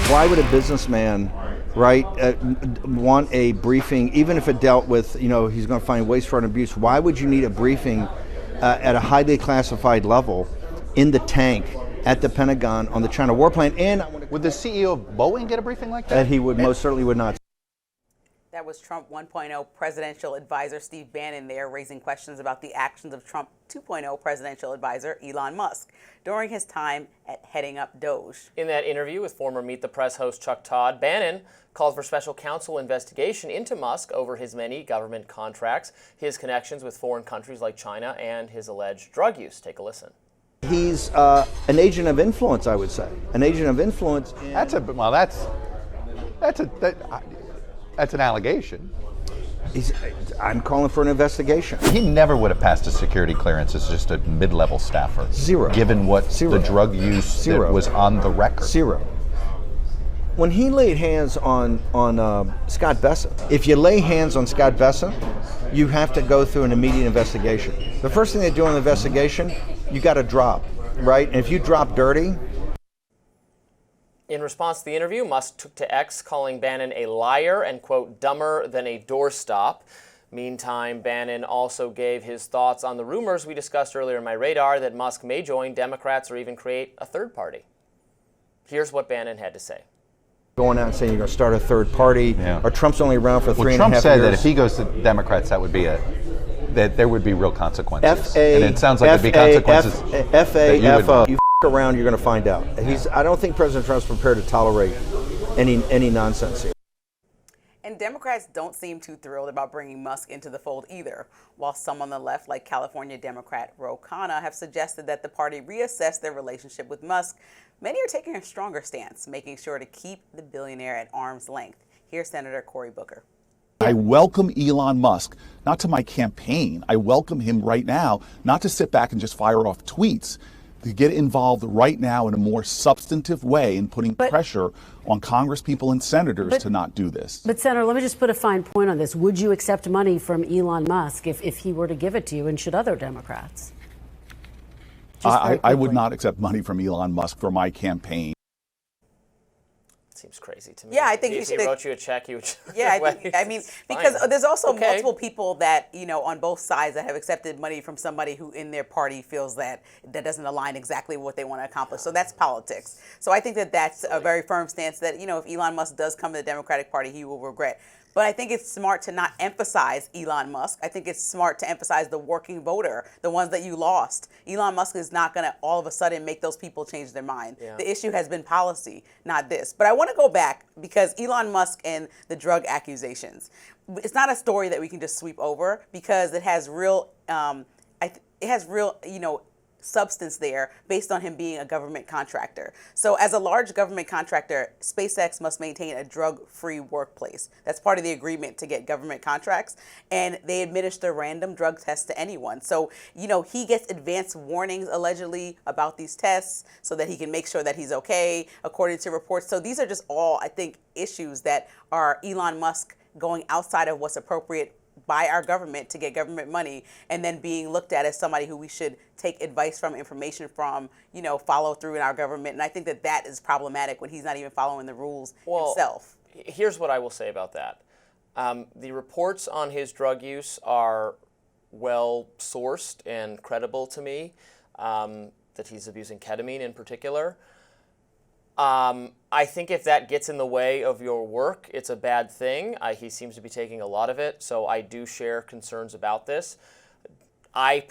Why would a businessman, right, want a briefing, even if it dealt with, he's going to find waste, fraud, and abuse? Why would you need a briefing at a highly classified level in the tank at the Pentagon on the China war plan? And would the CEO of Boeing get a briefing like that? He would most certainly would not. That was Trump 1.0 presidential advisor Steve Bannon there, raising questions about the actions of Trump 2.0 presidential advisor Elon Musk during his time at heading up Doge. In that interview with former Meet the Press host Chuck Todd, Bannon called for special counsel investigation into Musk over his many government contracts, his connections with foreign countries like China, and his alleged drug use. Take a listen. He's an agent of influence, I would say. An agent of influence. That's an allegation. I'm calling for an investigation. He never would have passed a security clearance as just a mid-level staffer. Zero. Given the drug use that was on the record. Zero. When he laid hands on Scott Bessent, if you lay hands on Scott Bessent, you have to go through an immediate investigation. The first thing they do in the investigation, you got to drop, right? And if you drop dirty. In response to the interview, Musk took to X, calling Bannon a liar and, quote, dumber than a doorstop. Meantime, Bannon also gave his thoughts on the rumors we discussed earlier in my radar that Musk may join Democrats or even create a third party. Here's what Bannon had to say. Going out and saying you're going to start a third party, or Trump's only around for 3.5 years. Trump said that if he goes to Democrats, that there would be real consequences. And it sounds like there'd be consequences. F-A-F-O. You around, you're going to find out. I don't think President Trump's prepared to tolerate any nonsense here. And Democrats don't seem too thrilled about bringing Musk into the fold either. While some on the left, like California Democrat Ro Khanna, have suggested that the party reassess their relationship with Musk, many are taking a stronger stance, making sure to keep the billionaire at arm's length. Here's Senator Cory Booker. I welcome Elon Musk, not to my campaign. I welcome him right now, not to sit back and just fire off tweets, to get involved right now in a more substantive way in putting pressure on Congress people and senators to not do this. But Senator, let me just put a fine point on this. Would you accept money from Elon Musk if he were to give it to you, and should other Democrats? I would not accept money from Elon Musk for my campaign. Seems crazy to me. Yeah, I think if he wrote you a check, you would. Yeah, I mean, because there's also multiple people that, on both sides that have accepted money from somebody who in their party feels that doesn't align exactly with what they want to accomplish. So that's politics. So I think that's a very firm stance that, if Elon Musk does come to the Democratic Party, he will regret. But I think it's smart to not emphasize Elon Musk. I think it's smart to emphasize the working voter, the ones that you lost. Elon Musk is not going to all of a sudden make those people change their mind. Yeah. The issue has been policy, not this. But I want to go back because Elon Musk and the drug accusations, it's not a story that we can just sweep over because it has real, substance there based on him being a government contractor. So as a large government contractor, SpaceX must maintain a drug-free workplace. That's part of the agreement to get government contracts. And they administer random drug tests to anyone. So, he gets advance warnings allegedly about these tests so that he can make sure that he's okay, according to reports. So these are just all, I think, issues that are Elon Musk going outside of what's appropriate by our government to get government money and then being looked at as somebody who we should take advice from, information from, follow through in our government. And I think that is problematic when he's not even following the rules himself. Here's what I will say about that. The reports on his drug use are well sourced and credible to me, that he's abusing ketamine in particular. I think if that gets in the way of your work, it's a bad thing. He seems to be taking a lot of it, so I do share concerns about this. I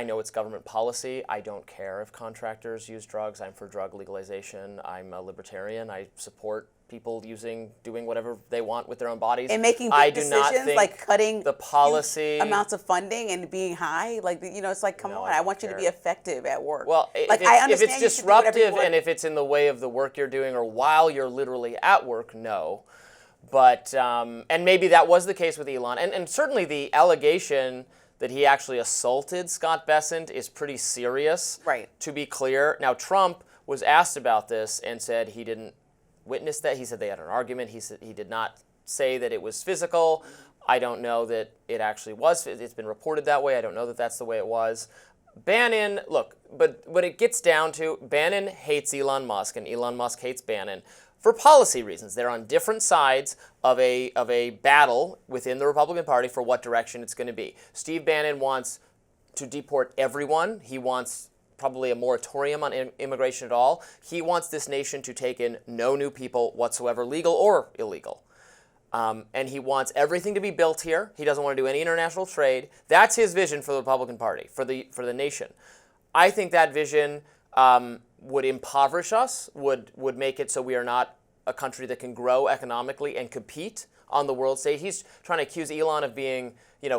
know it's government policy. I don't care if contractors use drugs. I'm for drug legalization. I'm a libertarian. I support people doing whatever they want with their own bodies. And making big decisions like cutting the policy amounts of funding and being high, it's like, come on, I want you to be effective at work. Well, if it's disruptive and if it's in the way of the work you're doing or while you're literally at work, no. But and maybe that was the case with Elon, and certainly the allegation that he actually assaulted Scott Bessent is pretty serious. Right. To be clear, now Trump was asked about this and said he didn't witness that. He said they had an argument. He said he did not say that it was physical. I don't know that it actually was. It's been reported that way. I don't know that that's the way it was. Bannon, look, but what it gets down to, Bannon hates Elon Musk and Elon Musk hates Bannon for policy reasons. They're on different sides of a battle within the Republican Party for what direction it's going to be. Steve Bannon wants to deport everyone. He wants probably a moratorium on immigration at all. He wants this nation to take in no new people whatsoever, legal or illegal. And he wants everything to be built here. He doesn't want to do any international trade. That's his vision for the Republican Party, for the nation. I think that vision would impoverish us, would make it so we are not a country that can grow economically and compete on the world stage. He's trying to accuse Elon of being,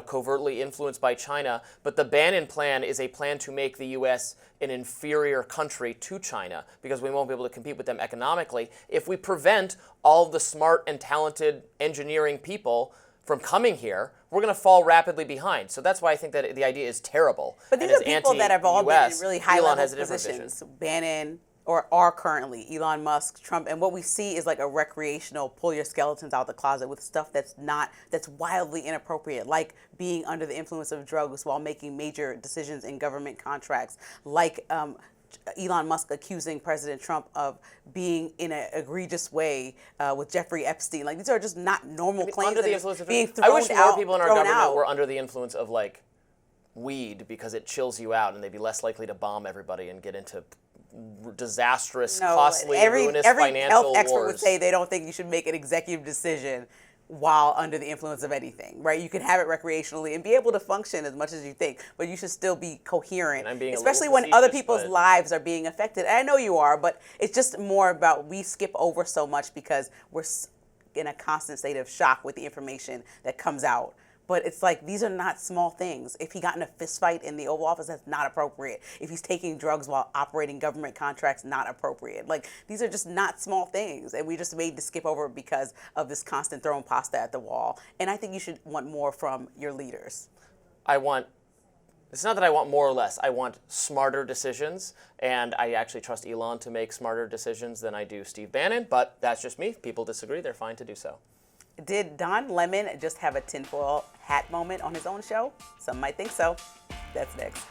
covertly influenced by China, but the Bannon plan is a plan to make the U.S. an inferior country to China because we won't be able to compete with them economically if we prevent all of the smart and talented engineering people from coming here. We're going to fall rapidly behind. So that's why I think that the idea is terrible. But these are people that have all been in really high-level positions. Bannon, or are currently, Elon Musk, Trump, and what we see is like a recreational pull your skeletons out the closet with stuff that's wildly inappropriate, like being under the influence of drugs while making major decisions in government contracts, like Elon Musk accusing President Trump of being in an egregious way with Jeffrey Epstein. Like, these are just not normal claims. Under the influence of being I wish more out, people in our government were under the influence of like weed because it chills you out and they'd be less likely to bomb everybody and get into disastrous, costly, ruinous financial Every health expert wars. would say they don't think you should make an executive decision while under the influence of anything, right? You can have it recreationally and be able to function as much as you think, but you should still be coherent, especially when other people's lives are being affected. And I know you are, but it's just more about we skip over so much because we're in a constant state of shock with the information that comes out. But it's like, these are not small things. If he got in a fist fight in the Oval Office, that's not appropriate. If he's taking drugs while operating government contracts, not appropriate. Like, these are just not small things. And we just made to skip over because of this constant throwing pasta at the wall. And I think you should want more from your leaders. It's not that I want more or less. I want smarter decisions. And I actually trust Elon to make smarter decisions than I do Steve Bannon. But that's just me. If people disagree, they're fine to do so. Did Don Lemon just have a tinfoil hat moment on his own show? Some might think so. That's next.